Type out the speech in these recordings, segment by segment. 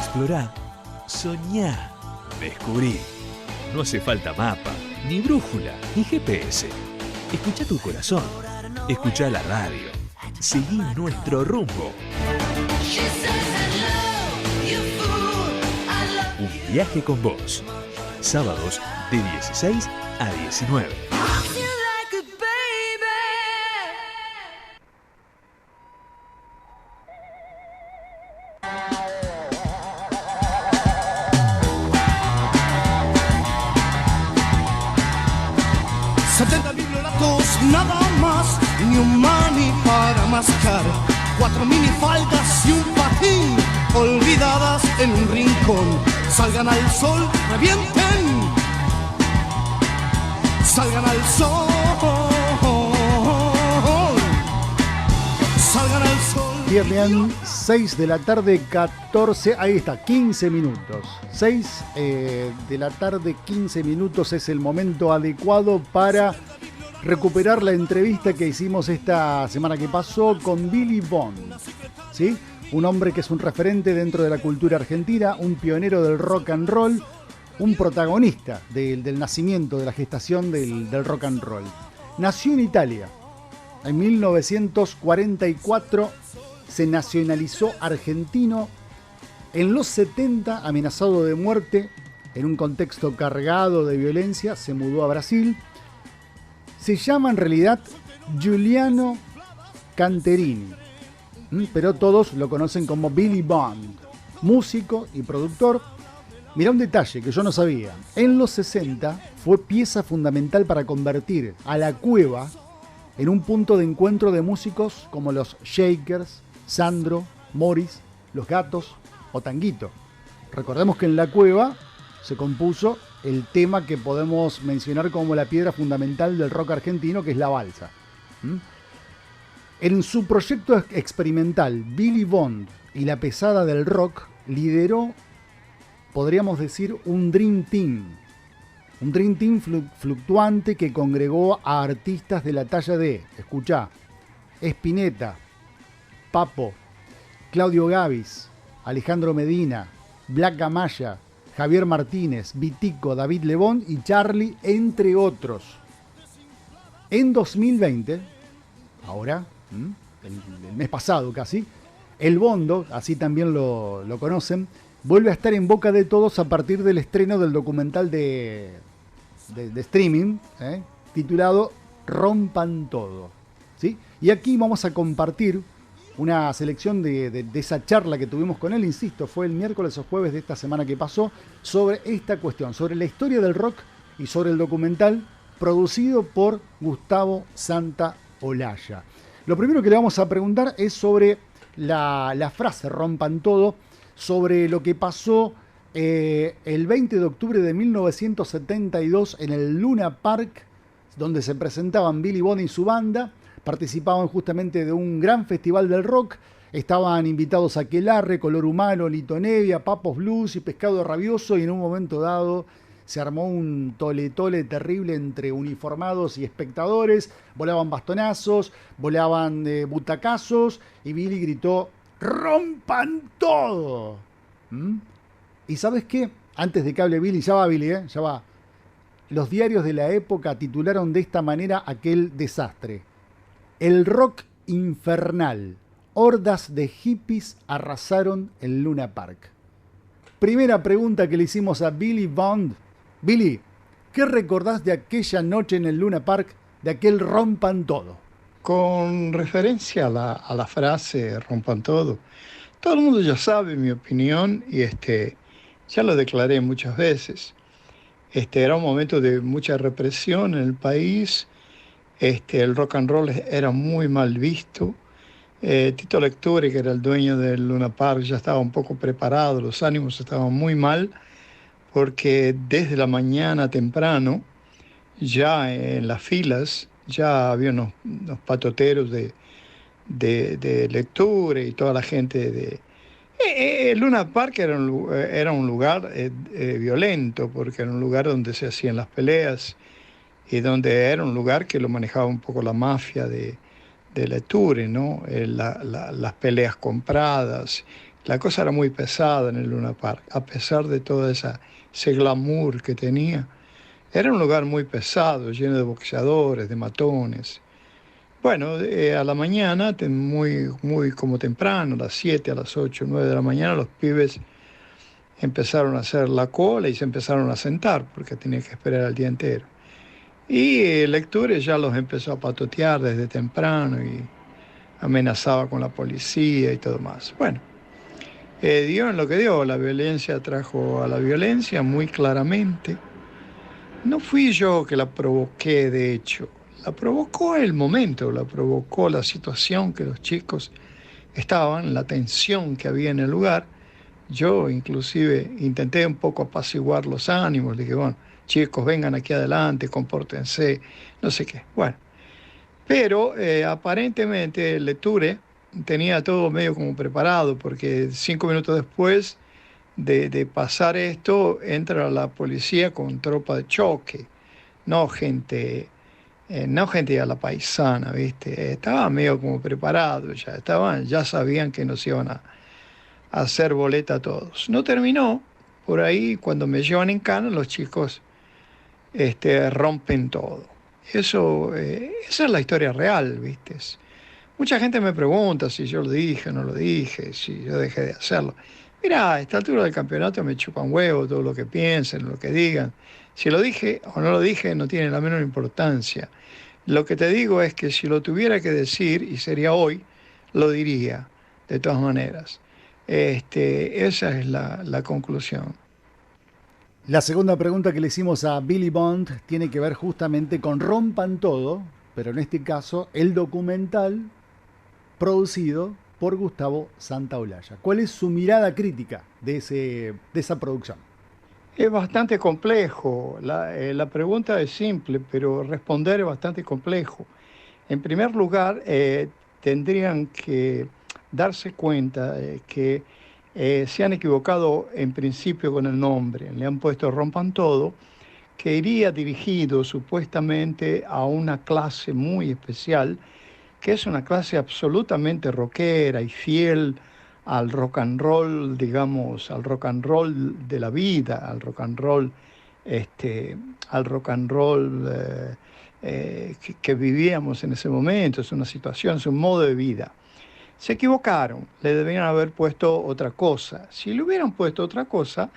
Explorá, soñá, descubrí. No hace falta mapa, ni brújula, ni GPS. Escuchá tu corazón, escuchá la radio. Seguí nuestro rumbo. Un viaje con vos. Sábados de 16 a 19. Nada más, ni un mani para mascar, 4 minifaldas y un patín, olvidadas en un rincón. Salgan al sol, revienten, salgan al sol, salgan al sol. Bien, 6 de la tarde, 14, ahí está, 15 minutos. 6 de la tarde, 15 minutos es el momento adecuado para recuperar la entrevista que hicimos esta semana que pasó con Billy Bond, ¿sí? Un hombre que es un referente dentro de la cultura argentina, un pionero del rock and roll, un protagonista del nacimiento, de la gestación del rock and roll. Nació en Italia. En 1944 se nacionalizó argentino. En los 70, amenazado de muerte, en un contexto cargado de violencia, se mudó a Brasil. Se llama en realidad Giuliano Canterini, pero todos lo conocen como Billy Bond, músico y productor. Mirá un detalle que yo no sabía. En los 60 fue pieza fundamental para convertir a La Cueva en un punto de encuentro de músicos como los Shakers, Sandro, Morris, Los Gatos o Tanguito. Recordemos que en La Cueva se compuso el tema que podemos mencionar como la piedra fundamental del rock argentino, que es la balsa. En su proyecto experimental, Billy Bond y la pesada del rock lideró, podríamos decir, un Dream Team. Un Dream Team fluctuante que congregó a artistas de la talla de, escuchá, Spinetta, Papo, Claudio Gavis, Alejandro Medina, Black Amaya, Javier Martínez, Vitico, David Lebón y Charlie, entre otros. En 2020, ahora, el mes pasado casi, el Bondo, así también lo conocen, vuelve a estar en boca de todos a partir del estreno del documental de streaming, titulado Rompan Todo, ¿sí? Y aquí vamos a compartir una selección de esa charla que tuvimos con él, insisto, fue el miércoles o jueves de esta semana que pasó, sobre esta cuestión, sobre la historia del rock y sobre el documental producido por Gustavo Santaolalla. Lo primero que le vamos a preguntar es sobre la frase Rompan Todo, sobre lo que pasó el 20 de octubre de 1972 en el Luna Park, donde se presentaban Billy Bond y su banda. Participaban justamente de un gran festival del rock. Estaban invitados a Aquelarre, Color Humano, Lito Nevia, Papos Blues y Pescado Rabioso, y en un momento dado se armó un tole-tole terrible entre uniformados y espectadores. Volaban bastonazos, volaban butacazos, y Billy gritó ¡Rompan todo! ¿Y sabes qué? Antes de que hable Billy, ya va Billy, ya va. Los diarios de la época titularon de esta manera aquel desastre: el rock infernal. Hordas de hippies arrasaron el Luna Park. Primera pregunta que le hicimos a Billy Bond. Billy, ¿qué recordás de aquella noche en el Luna Park, de aquel Rompan Todo? Con referencia a la frase Rompan Todo, todo el mundo ya sabe mi opinión y ya lo declaré muchas veces. Era un momento de mucha represión en el país. El rock and roll era muy mal visto. Tito Lecture, que era el dueño del Luna Park, ya estaba un poco preparado, los ánimos estaban muy mal, porque desde la mañana temprano, ya en las filas, ya había unos patoteros de Lecture y toda la gente el Luna Park era un lugar violento, porque era un lugar donde se hacían las peleas y donde era un lugar que lo manejaba un poco la mafia de Lecture, ¿no? Las peleas compradas, La cosa era muy pesada en el Luna Park, a pesar de todo ese glamour que tenía. Era un lugar muy pesado, lleno de boxeadores, de matones. Bueno, a la mañana, muy como temprano, a las 7, a las 8, 9 de la mañana, los pibes empezaron a hacer la cola y se empezaron a sentar porque tenían que esperar el día entero. Y el Lecture ya los empezó a patotear desde temprano y amenazaba con la policía y todo más. Bueno, dio en lo que dio, la violencia trajo a la violencia muy claramente. No fui yo que la provoqué, de hecho, la provocó el momento, la provocó la situación que los chicos estaban, la tensión que había en el lugar. Yo inclusive intenté un poco apaciguar los ánimos, le dije, bueno, chicos, vengan aquí adelante, compórtense, no sé qué. Bueno, pero aparentemente Lecture tenía todo medio como preparado, porque 5 minutos después de pasar esto, entra la policía con tropa de choque, no gente, no gente a la paisana, ¿viste? Estaba medio como preparado, ya sabían que nos iban a hacer boleta a todos. No terminó, por ahí cuando me llevan en cana, los chicos rompen todo. Esa es la historia real, ¿viste? Mucha gente me pregunta si yo lo dije o no lo dije, si yo dejé de hacerlo. Mira, a esta altura del campeonato me chupan huevo todo lo que piensen, lo que digan. Si lo dije o no lo dije no tiene la menor importancia. Lo que te digo es que si lo tuviera que decir, y sería hoy, lo diría, de todas maneras. Esa es la conclusión. La segunda pregunta que le hicimos a Billy Bond tiene que ver justamente con Rompan Todo, pero en este caso el documental producido por Gustavo Santaolalla. ¿Cuál es su mirada crítica de esa producción? Es bastante complejo. La pregunta es simple, pero responder es bastante complejo. En primer lugar, tendrían que darse cuenta que se han equivocado en principio con el nombre. Le han puesto Rompan Todo, que iría dirigido supuestamente a una clase muy especial, que es una clase absolutamente rockera y fiel al rock and roll, digamos, al rock and roll de la vida, al rock and roll, que vivíamos en ese momento. Es una situación, es un modo de vida. Se equivocaron, le debían haber puesto otra cosa. Si le hubieran puesto otra cosa,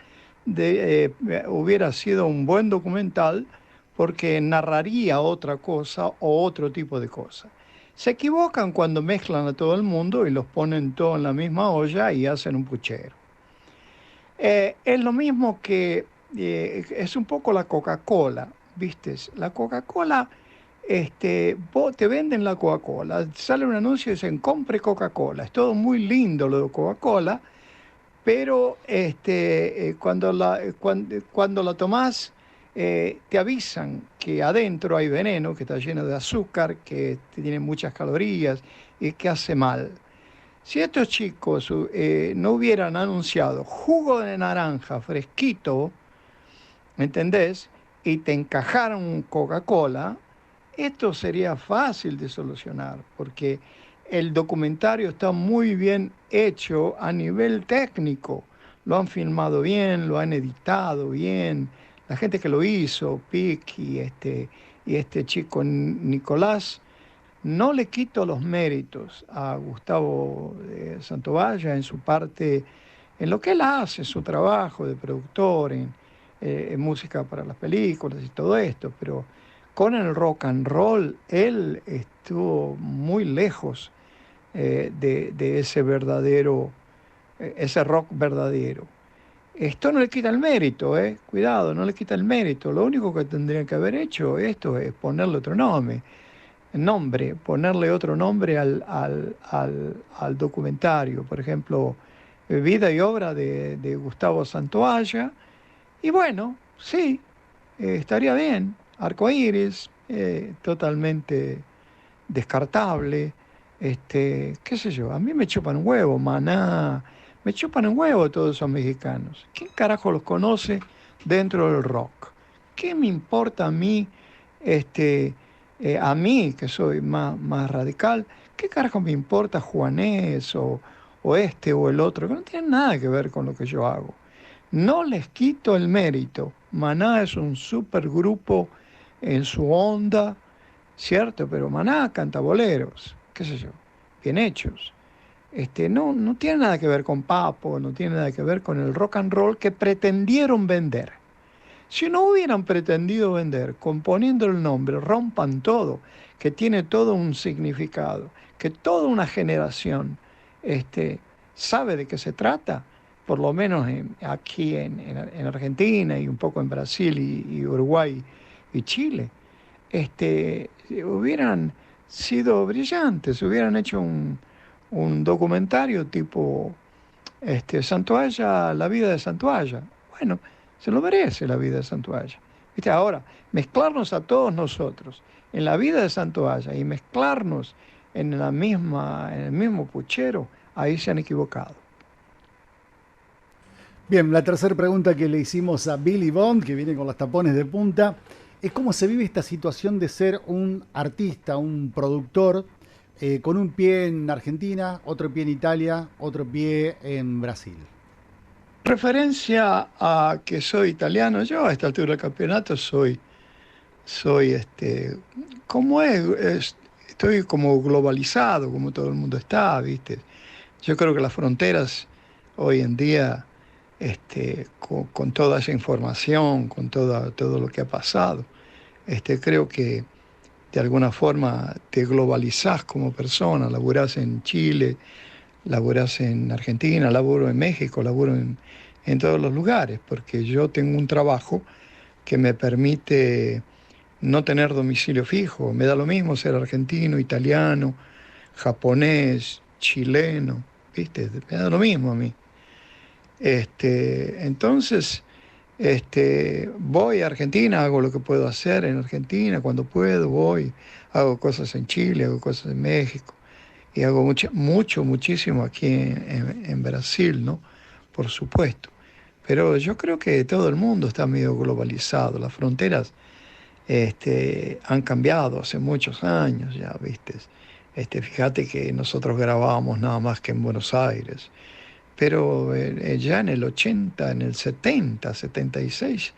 hubiera sido un buen documental porque narraría otra cosa o otro tipo de cosa. Se equivocan cuando mezclan a todo el mundo y los ponen todo en la misma olla y hacen un puchero. Es lo mismo que, es un poco la Coca-Cola, ¿viste? La Coca-Cola, vos te venden la Coca-Cola, sale un anuncio y dicen, compre Coca-Cola. Es todo muy lindo lo de Coca-Cola, pero cuando la tomás, te avisan que adentro hay veneno, que está lleno de azúcar, que tiene muchas calorías y que hace mal. Si estos chicos no hubieran anunciado jugo de naranja fresquito, ¿entendés? Y te encajaron Coca-Cola, esto sería fácil de solucionar, porque el documentario está muy bien hecho a nivel técnico. Lo han filmado bien, lo han editado bien. La gente que lo hizo, Pic y este chico Nicolás, no le quito los méritos a Gustavo Santaolalla en su parte, en lo que él hace, su trabajo de productor, en música para las películas y todo esto, pero con el rock and roll él estuvo muy lejos de ese verdadero, ese rock verdadero. Esto no le quita el mérito, cuidado, no le quita el mérito. Lo único que tendrían que haber hecho esto es ponerle otro nombre, ponerle otro nombre al documentario. Por ejemplo, Vida y obra de Gustavo Santaolalla. Y bueno, sí, estaría bien. Arcoíris, totalmente descartable. Qué sé yo, a mí me chupan un huevo, Maná. Me chupan un huevo todos esos mexicanos. ¿Quién carajo los conoce dentro del rock? ¿Qué me importa a mí, a mí que soy más radical? ¿Qué carajo me importa Juanes o o este o el otro, que no tienen nada que ver con lo que yo hago. No les quito el mérito. Maná es un supergrupo en su onda, ¿cierto? Pero Maná canta boleros, qué sé yo, bien hechos. No tiene nada que ver con Papo, no tiene nada que ver con el rock and roll que pretendieron vender. Si no hubieran pretendido vender, componiendo el nombre, Rompan Todo, que tiene todo un significado, que toda una generación sabe de qué se trata, por lo menos aquí en Argentina y un poco en Brasil y Uruguay y Chile, hubieran sido brillantes, hubieran hecho un documentario tipo Santoalla, la vida de Santoalla. Bueno, se lo merece la vida de Santoalla. ¿Viste? Ahora, mezclarnos a todos nosotros en la vida de Santoalla y mezclarnos en el mismo puchero, ahí se han equivocado. Bien, la tercera pregunta que le hicimos a Billy Bond, que viene con los tapones de punta, es cómo se vive esta situación de ser un artista, un productor, con un pie en Argentina, otro pie en Italia, otro pie en Brasil. Referencia a que soy italiano, yo a esta altura del campeonato soy estoy como globalizado, como todo el mundo está, ¿viste? Yo creo que las fronteras hoy en día, con toda esa información, con todo lo que ha pasado, creo que de alguna forma te globalizás como persona, laburás en Chile, laburás en Argentina, laburo en México, laburo en todos los lugares, porque yo tengo un trabajo que me permite no tener domicilio fijo. Me da lo mismo ser argentino, italiano, japonés, chileno, ¿viste? Me da lo mismo a mí. Entonces, voy a Argentina, hago lo que puedo hacer en Argentina, cuando puedo voy, hago cosas en Chile, hago cosas en México, y hago muchísimo aquí en Brasil, ¿no? Por supuesto. Pero yo creo que todo el mundo está medio globalizado, las fronteras han cambiado hace muchos años ya, ¿viste? Fíjate que nosotros grabábamos nada más que en Buenos Aires, pero ya en el 80, en el 70, 76,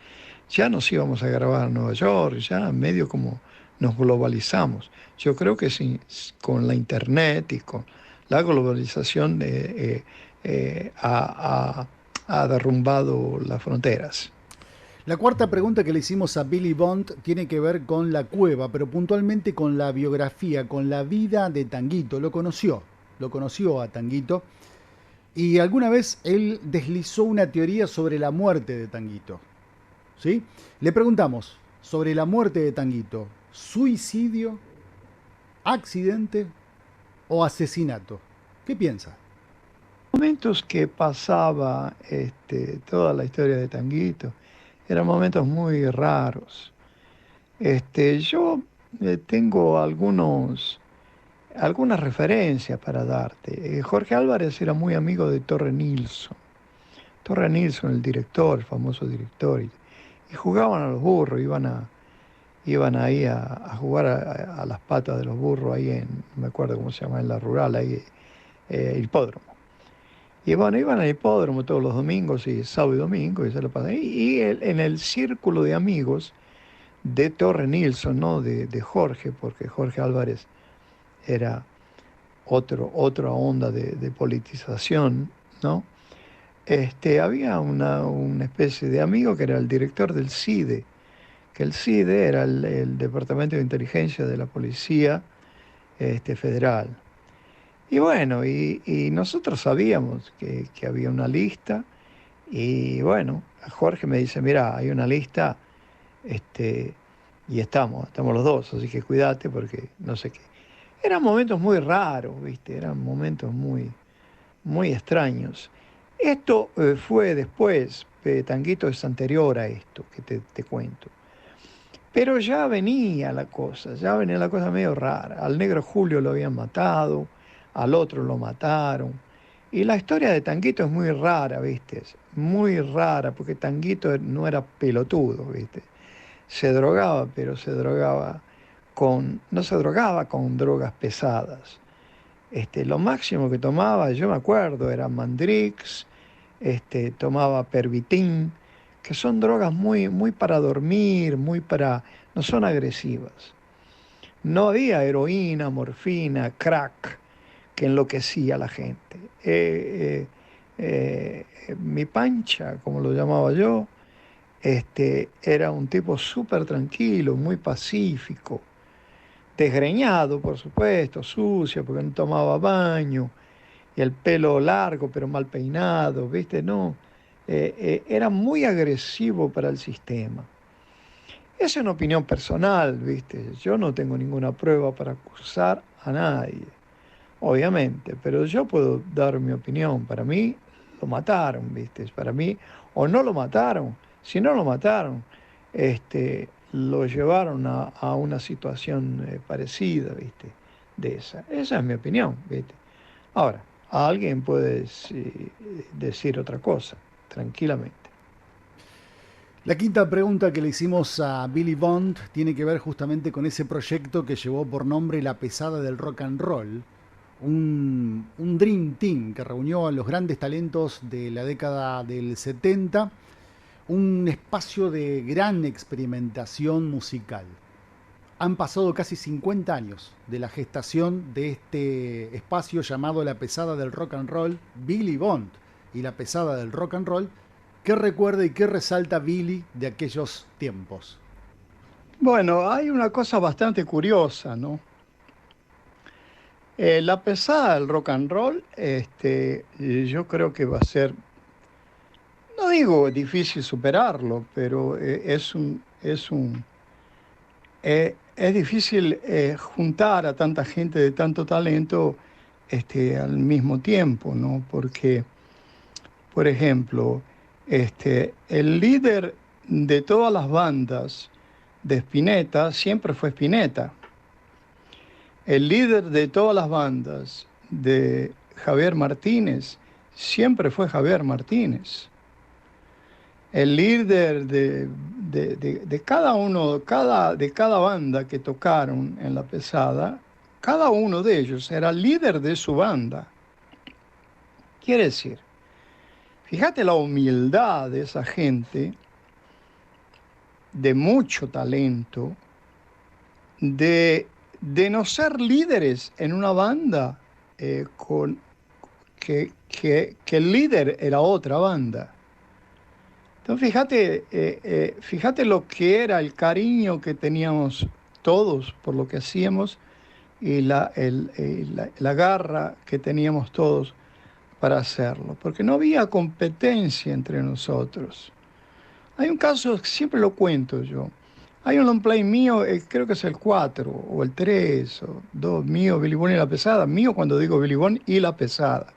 ya nos íbamos a grabar en Nueva York, ya medio como nos globalizamos. Yo creo que sí, con la internet y con la globalización ha derrumbado las fronteras. La cuarta pregunta que le hicimos a Billy Bond tiene que ver con la cueva, pero puntualmente con la biografía, con la vida de Tanguito. Lo conoció a Tanguito, y alguna vez él deslizó una teoría sobre la muerte de Tanguito. ¿Sí? Le preguntamos sobre la muerte de Tanguito: ¿suicidio, accidente o asesinato? ¿Qué piensa? Momentos que pasaba toda la historia de Tanguito eran momentos muy raros. Yo tengo algunas referencias para darte. Jorge Álvarez era muy amigo de Torre Nilsson. Torre Nilsson, el director, el famoso director, y jugaban a los burros, iban ahí a jugar a las patas de los burros ahí no me acuerdo cómo se llama, en la rural, ahí, hipódromo. Y bueno, iban al hipódromo todos los domingos, y sábado y domingo, y se lo pasaban. En el círculo de amigos de Torre Nilsson, no de Jorge, porque Jorge Álvarez era otra onda de politización, ¿no? Había una especie de amigo que era el director del CIDE, que el CIDE era el Departamento de Inteligencia de la Policía Federal. Y bueno, y nosotros sabíamos que había una lista, y bueno, Jorge me dice, mira, hay una lista, y estamos los dos, así que cuídate porque no sé qué. Eran momentos muy raros, ¿viste? Eran momentos muy, muy extraños. Esto fue después, Tanguito es anterior a esto que te cuento. Pero ya venía la cosa medio rara. Al negro Julio lo habían matado, al otro lo mataron. Y la historia de Tanguito es muy rara, ¿viste? Muy rara, porque Tanguito no era pelotudo, ¿viste? Se drogaba, pero no se drogaba con drogas pesadas. Lo máximo que tomaba, yo me acuerdo, era Mandrix, tomaba Pervitin, que son drogas muy, muy para dormir, no son agresivas. No había heroína, morfina, crack, que enloquecía a la gente. Mi pancha, como lo llamaba yo, era un tipo súper tranquilo, muy pacífico, desgreñado, por supuesto, sucio, porque no tomaba baño, y el pelo largo, pero mal peinado, ¿viste? No, era muy agresivo para el sistema. Esa es una opinión personal, ¿viste? Yo no tengo ninguna prueba para acusar a nadie, obviamente, pero yo puedo dar mi opinión. Para mí lo mataron, ¿viste? Para mí, o no lo mataron. Si no lo mataron, lo llevaron a una situación parecida, ¿viste? De esa. Esa es mi opinión, ¿viste? Ahora, alguien puede decir otra cosa, tranquilamente. La quinta pregunta que le hicimos a Billy Bond tiene que ver justamente con ese proyecto que llevó por nombre La Pesada del Rock and Roll, un Dream Team que reunió a los grandes talentos de la década del 70, un espacio de gran experimentación musical. Han pasado casi 50 años de la gestación de este espacio llamado La Pesada del Rock and Roll, Billy Bond y La Pesada del Rock and Roll. ¿Qué recuerda y qué resalta Billy de aquellos tiempos? Bueno, hay una cosa bastante curiosa, ¿no? La pesada del rock and roll, yo creo que va a ser, no digo difícil superarlo, pero es difícil juntar a tanta gente de tanto talento al mismo tiempo, ¿no? Porque, por ejemplo, el líder de todas las bandas de Spinetta siempre fue Spinetta. El líder de todas las bandas de Javier Martínez siempre fue Javier Martínez. El líder de cada banda que tocaron en La Pesada, cada uno de ellos era líder de su banda. Quiere decir, fíjate la humildad de esa gente, de mucho talento, de no ser líderes en una banda que el líder era otra banda. Entonces fíjate lo que era el cariño que teníamos todos por lo que hacíamos y la garra que teníamos todos para hacerlo, porque no había competencia entre nosotros. Hay un caso, siempre lo cuento yo. Hay un long play mío, creo que es el 4 o el 3 o 2 mío, Billy Bond y La Pesada. Mío cuando digo Billy Bond y La Pesada,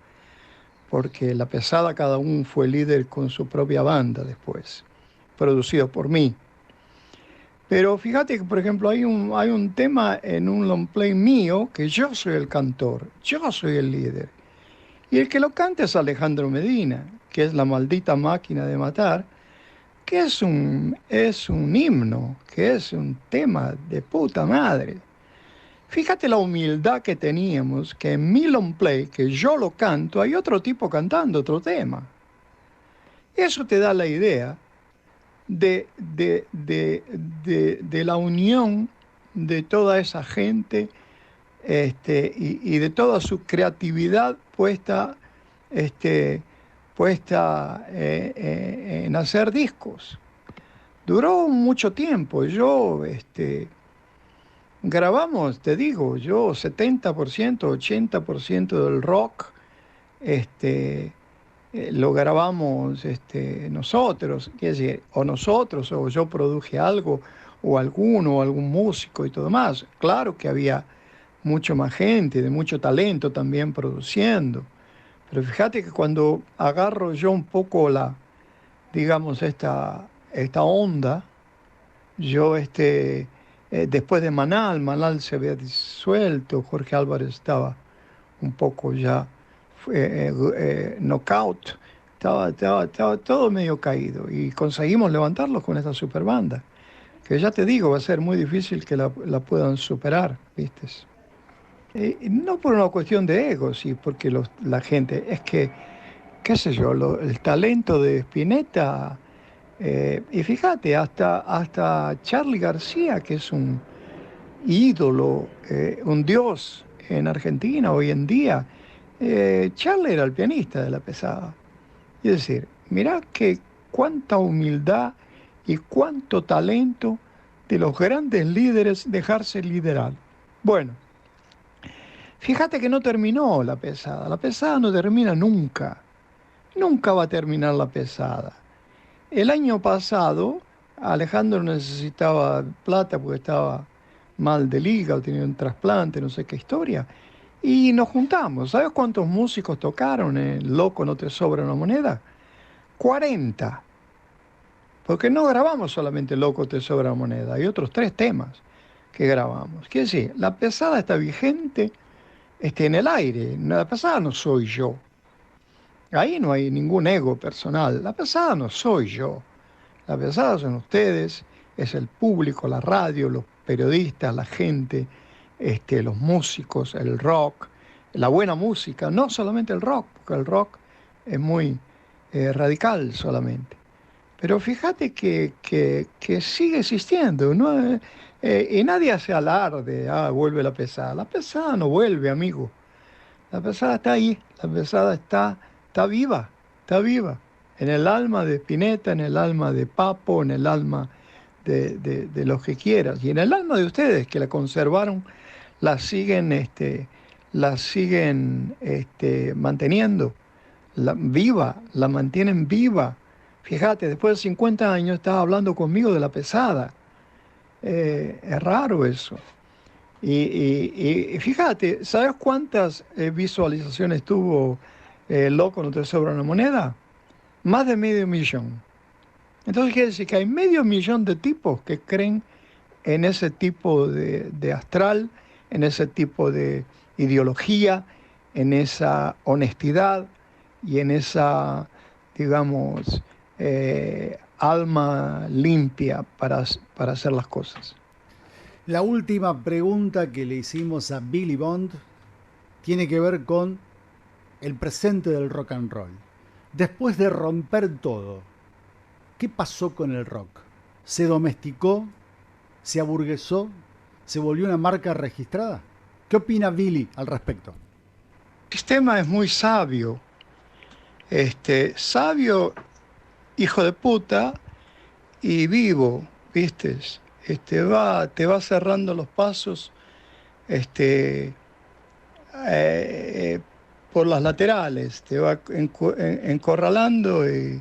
porque La Pesada cada uno fue líder con su propia banda después, producido por mí. Pero fíjate que, por ejemplo, hay un tema en un long play mío que yo soy el cantor, yo soy el líder. Y el que lo canta es Alejandro Medina, que es La Maldita Máquina de Matar, que es un himno, que es un tema de puta madre. Fíjate la humildad que teníamos, que en mi long play, que yo lo canto, hay otro tipo cantando otro tema. Eso te da la idea de la unión de toda esa gente y de toda su creatividad puesta en hacer discos. Duró mucho tiempo. Yo grabamos, te digo, 70%, 80% del rock lo grabamos nosotros, quiere decir, o yo produje algo, o algún músico y todo más. Claro que había mucho más gente, de mucho talento también produciendo. Pero fíjate que cuando agarro yo un poco digamos, esta onda, yo después de Manal se había disuelto, Jorge Álvarez estaba un poco ya knockout, estaba todo medio caído y conseguimos levantarlos con esta super banda, que ya te digo, va a ser muy difícil que la puedan superar, ¿viste? no por una cuestión de ego, sí, porque la gente, es que, qué sé yo, el talento de Spinetta, y fíjate, hasta Charly García, que es un ídolo, un dios en Argentina hoy en día, Charly era el pianista de La Pesada. Es decir, mirá que cuánta humildad y cuánto talento de los grandes líderes dejarse liderar. Bueno, fíjate que no terminó La Pesada no termina nunca, nunca va a terminar La Pesada. El año pasado Alejandro necesitaba plata porque estaba mal del hígado, tenía un trasplante, no sé qué historia, y nos juntamos. ¿Sabes cuántos músicos tocaron en Loco, no te sobra una moneda? 40. Porque no grabamos solamente Loco, te sobra una moneda, hay otros 3 temas que grabamos. Quiere decir, La Pesada está vigente, en el aire. La Pesada no soy yo. Ahí no hay ningún ego personal. La Pesada no soy yo. La Pesada son ustedes, es el público, la radio, los periodistas, la gente, los músicos, el rock, la buena música, no solamente el rock, porque el rock es muy radical solamente. Pero fíjate que sigue existiendo, ¿no? Y nadie hace alarde, vuelve La Pesada. La Pesada no vuelve, amigo. La Pesada está ahí, la Pesada está viva, está viva. En el alma de Spinetta, en el alma de Papo, en el alma de los que quieras. Y en el alma de ustedes, que la conservaron, la siguen manteniendo viva, la mantienen viva. Fíjate, después de 50 años estás hablando conmigo de La Pesada. Es raro eso. Y fíjate, ¿sabes cuántas visualizaciones tuvo Loco, no te sobra una moneda? Más de 500.000. Entonces quiere decir que hay 500.000 de tipos que creen en ese tipo de astral, en ese tipo de ideología, en esa honestidad y en esa, digamos, alma limpia para hacer las cosas. La última pregunta que le hicimos a Billy Bond tiene que ver con el presente del rock and roll. Después de romper todo, ¿qué pasó con el rock? ¿Se domesticó? ¿Se aburguesó? ¿Se volvió una marca registrada? ¿Qué opina Billy al respecto? El sistema es muy sabio. Sabio, hijo de puta, y vivo, ¿viste? Te va cerrando los pasos por las laterales, te va encorralando y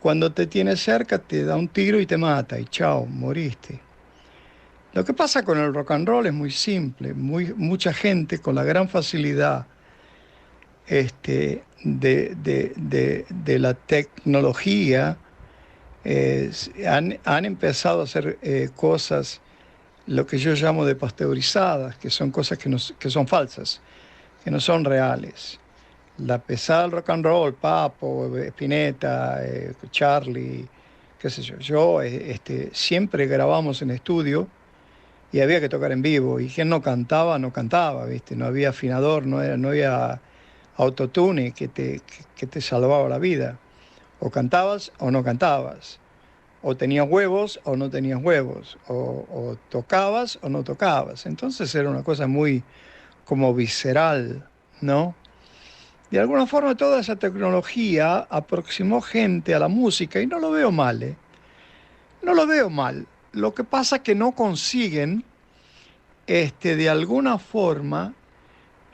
cuando te tiene cerca te da un tiro y te mata y chao, moriste. Lo que pasa con el rock and roll es muy simple. Mucha gente con la gran facilidad de la tecnología han empezado a hacer cosas, lo que yo llamo de pasteurizadas, que son cosas que son falsas, que no son reales. La Pesada del rock and roll, Papo, Spinetta, Charly, qué sé yo, siempre grabamos en estudio y había que tocar en vivo, y quien no cantaba, ¿viste? No había afinador, no había autotune que te salvaba la vida. O cantabas o no cantabas, o tenías huevos o no tenías huevos, o tocabas o no tocabas. Entonces era una cosa muy como visceral, ¿no? De alguna forma toda esa tecnología aproximó gente a la música y no lo veo mal, ¿eh? No lo veo mal. Lo que pasa es que no consiguen de alguna forma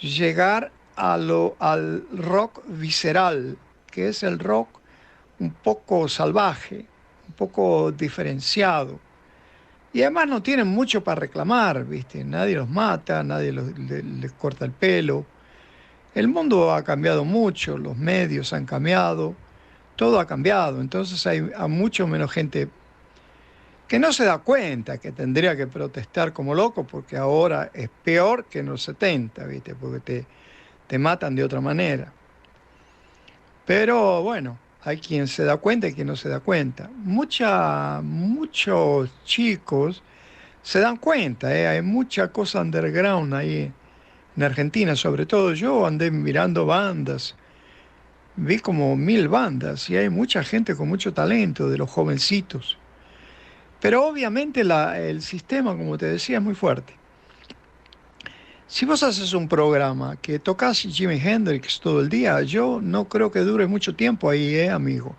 llegar al rock visceral, que es el rock un poco salvaje, un poco diferenciado. Y además no tienen mucho para reclamar, ¿viste? Nadie los mata, nadie les corta el pelo. El mundo ha cambiado mucho, los medios han cambiado, todo ha cambiado. Entonces hay mucho menos gente que no se da cuenta que tendría que protestar como loco, porque ahora es peor que en los 70, ¿viste? Porque te matan de otra manera. Pero bueno, hay quien se da cuenta y quien no se da cuenta. Muchos chicos se dan cuenta, hay mucha cosa underground ahí en Argentina sobre todo. Yo andé mirando bandas, vi como 1000 bandas y hay mucha gente con mucho talento, de los jovencitos. Pero obviamente el sistema, como te decía, es muy fuerte. Si vos haces un programa que tocas Jimi Hendrix todo el día, yo no creo que dure mucho tiempo ahí, amigo.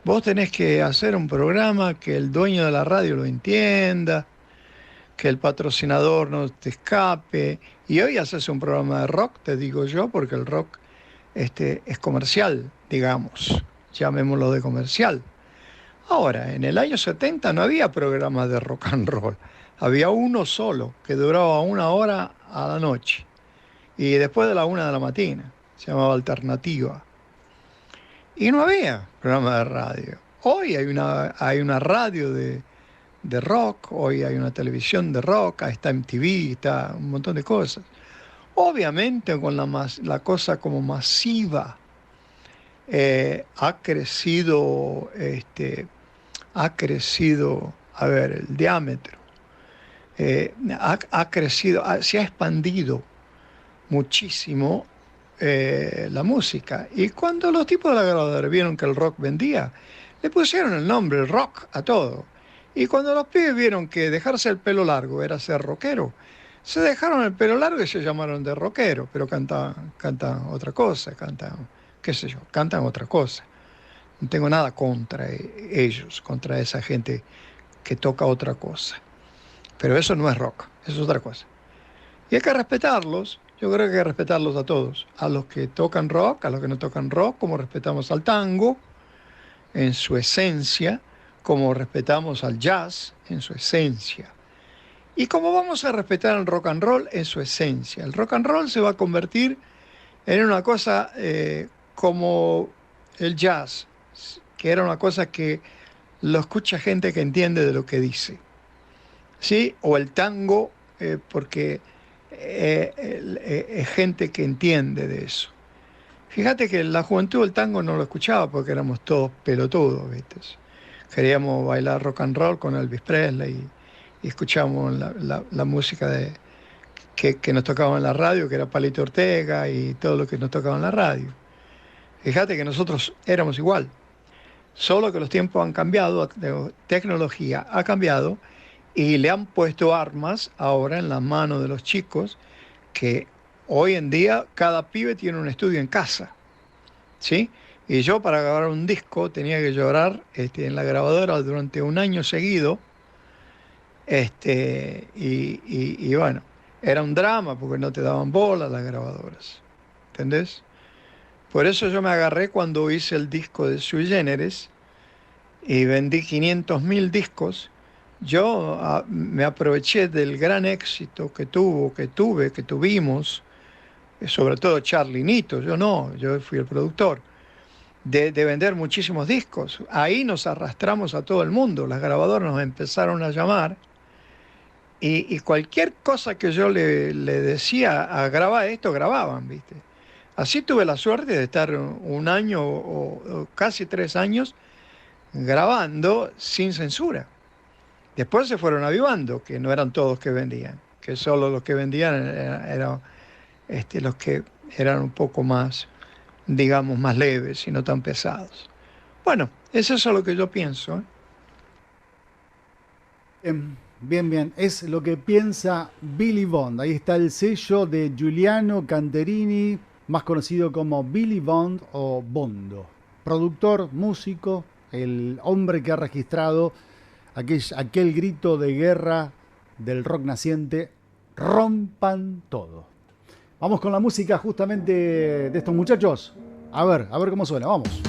Vos tenés que hacer un programa que el dueño de la radio lo entienda, que el patrocinador no te escape. Y hoy haces un programa de rock, te digo yo, porque el rock es comercial, digamos, llamémoslo de comercial. Ahora, en el año 70 no había programas de rock and roll. Había uno solo, que duraba 1 hora a la noche. Y después de la 1 de la mañana. Se llamaba Alternativa. Y no había programa de radio. Hoy hay una radio de rock, hoy hay una televisión de rock, está MTV, está un montón de cosas. Obviamente con la cosa como masiva ha crecido, a ver, el diámetro, ha crecido, se ha expandido muchísimo la música. Y cuando los tipos de la grabadora vieron que el rock vendía, le pusieron el nombre, el rock, a todo. Y cuando los pibes vieron que dejarse el pelo largo era ser rockero, se dejaron el pelo largo y se llamaron de rockero, pero cantan otra cosa, qué sé yo, cantan otra cosa. No tengo nada contra ellos, contra esa gente que toca otra cosa. Pero eso no es rock, eso es otra cosa. Y hay que respetarlos, yo creo que hay que respetarlos a todos, a los que tocan rock, a los que no tocan rock, como respetamos al tango en su esencia, como respetamos al jazz en su esencia. Y como vamos a respetar el rock and roll en su esencia. El rock and roll se va a convertir en una cosa como el jazz, que era una cosa que lo escucha gente que entiende de lo que dice. ¿Sí? O el tango, porque es gente que entiende de eso. Fíjate que la juventud del tango no lo escuchaba porque éramos todos pelotudos, ¿viste? Queríamos bailar rock and roll con Elvis Presley y escuchábamos la música que nos tocaba en la radio, que era Palito Ortega y todo lo que nos tocaba en la radio. Fíjate que nosotros éramos igual, solo que los tiempos han cambiado, la tecnología ha cambiado y le han puesto armas ahora en las manos de los chicos, que hoy en día cada pibe tiene un estudio en casa, ¿sí? Y yo para grabar un disco tenía que llorar en la grabadora durante 1 año seguido. Y bueno, era un drama porque no te daban bola las grabadoras. ¿Entendés? Por eso yo me agarré cuando hice el disco de Sui Generis y vendí 500.000 discos. Yo me aproveché del gran éxito que tuvimos, sobre todo Charly Nito, yo fui el productor. De vender muchísimos discos. Ahí nos arrastramos a todo el mundo. Las grabadoras nos empezaron a llamar y cualquier cosa que yo le decía a grabar esto, grababan, ¿viste? Así tuve la suerte de estar 1 año o casi 3 años grabando sin censura. Después se fueron avivando, que no eran todos que vendían, que solo los que vendían eran los que eran un poco más, digamos, más leves y no tan pesados. Bueno, eso es lo que yo pienso. Bien, es lo que piensa Billy Bond. Ahí está el sello de Giuliano Canterini, más conocido como Billy Bond o Bondo. Productor, músico, el hombre que ha registrado aquel grito de guerra del rock naciente: rompan todo. Vamos con la música justamente de estos muchachos. A ver cómo suena, vamos.